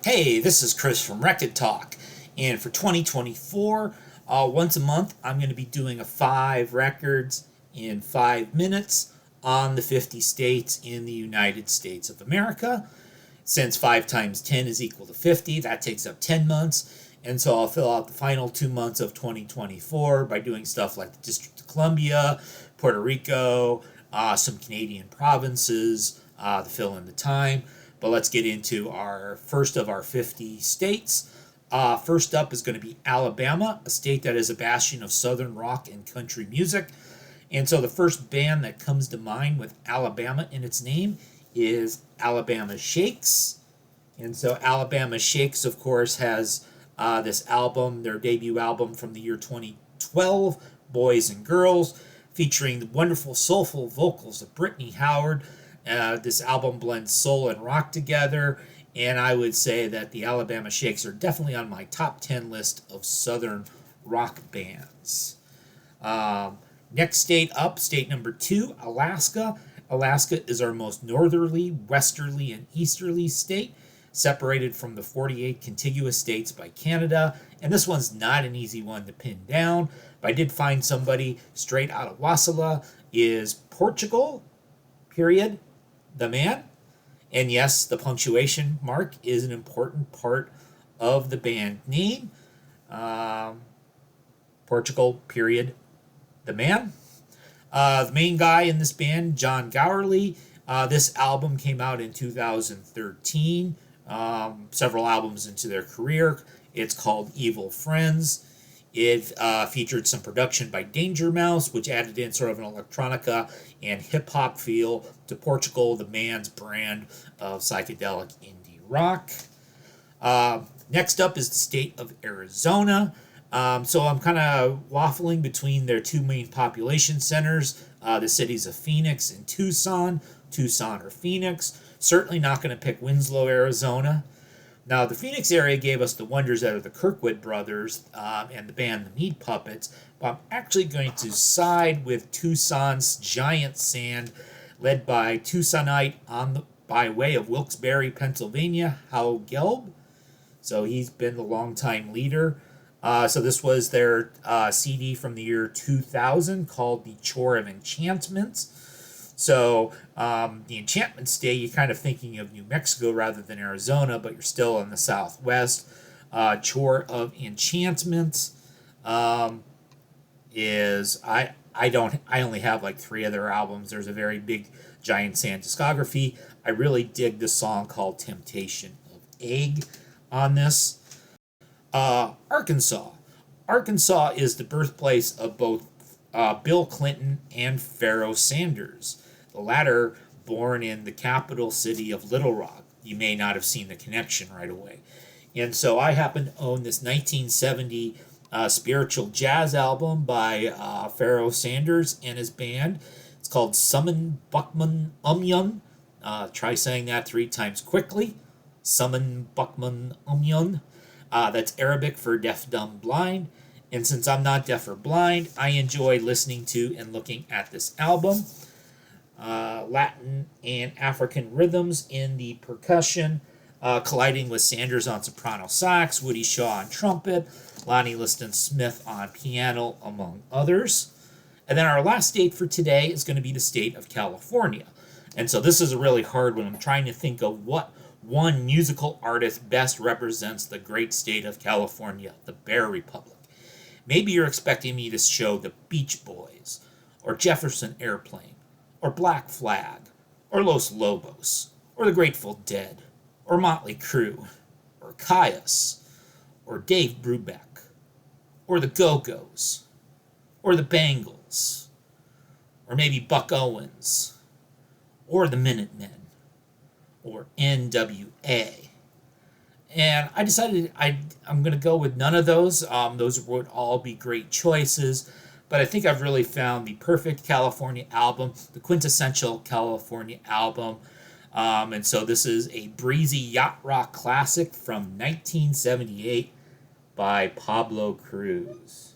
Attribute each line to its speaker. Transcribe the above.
Speaker 1: Hey, this is Chris from Rekkid Talk, and for 2024, once a month, I'm going to be doing a 5 records in 5 minutes on the 50 states in the United States of America. Since 5 times 10 is equal to 50, that takes up 10 months, and so I'll fill out the final 2 months of 2024 by doing stuff like the District of Columbia, Puerto Rico, some Canadian provinces to fill in the time. But let's get into our first of our 50 states. First up is going to be Alabama, a state that is a bastion of southern rock and country music. And so the first band that comes to mind with Alabama in its name is Alabama Shakes. And so Alabama Shakes, of course, has this album, their debut album from the year 2012, Boys and Girls, featuring the wonderful soulful vocals of Brittany Howard. This album blends soul and rock together, and I would say that the Alabama Shakes are definitely on my top 10 list of southern rock bands. Next state up, state number 2, Alaska. Alaska is our most northerly, westerly, and easterly state, separated from the 48 contiguous states by Canada. And this one's not an easy one to pin down, but I did find somebody straight out of Wasilla. Is Portugal, period, the man? And yes, the punctuation mark is an important part of the band name. Portugal, period, the man. The main guy in this band, John Gowerly. This album came out in 2013, several albums into their career. It's called Evil Friends. It featured some production by Danger Mouse, which added in sort of an electronica and hip-hop feel to Portugal, the man's brand of psychedelic indie rock. Next up is the state of Arizona. So I'm kind of waffling between their two main population centers, the cities of Phoenix and Tucson or Phoenix. Certainly not going to pick Winslow, Arizona. Now, the Phoenix area gave us the wonders out of the Kirkwood brothers and the band The Meat Puppets, but I'm actually going to side with Tucson's Giant Sand, led by Tucsonite by way of Wilkes-Barre, Pennsylvania, Hal Gelb. So he's been the longtime leader. So this was their CD from the year 2000 called The Chore of Enchantments. So the Enchantment State, you're kind of thinking of New Mexico rather than Arizona, but you're still in the Southwest. Chore of Enchantment is I only have like 3 other albums. There's a very big Giant Sand discography. I really dig this song called Temptation of Egg on this. Arkansas. Arkansas is the birthplace of both Bill Clinton and Pharaoh Sanders, the latter born in the capital city of Little Rock. You may not have seen the connection right away. And so I happen to own this 1970 spiritual jazz album by Pharaoh Sanders and his band. It's called Summon Buckman Umyun. Try saying that 3 times quickly. Summon Buckman Umyun. That's Arabic for deaf, dumb, blind. And since I'm not deaf or blind, I enjoy listening to and looking at this album. Latin and African rhythms in the percussion, colliding with Sanders on soprano sax, Woody Shaw on trumpet, Lonnie Liston Smith on piano, among others. And then our last state for today is going to be the state of California. And so this is a really hard one. I'm trying to think of what one musical artist best represents the great state of California, the Bear Republic. Maybe you're expecting me to show the Beach Boys, or Jefferson Airplane, or Black Flag, or Los Lobos, or the Grateful Dead, or Motley Crue, or Caius, or Dave Brubeck, or the Go-Go's, or the Bangles, or maybe Buck Owens, or the Minutemen, or NWA. And I decided I'm going to go with none of those. Those would all be great choices. But I think I've really found the perfect California album, the quintessential California album. And so this is a breezy yacht rock classic from 1978 by Pablo Cruz.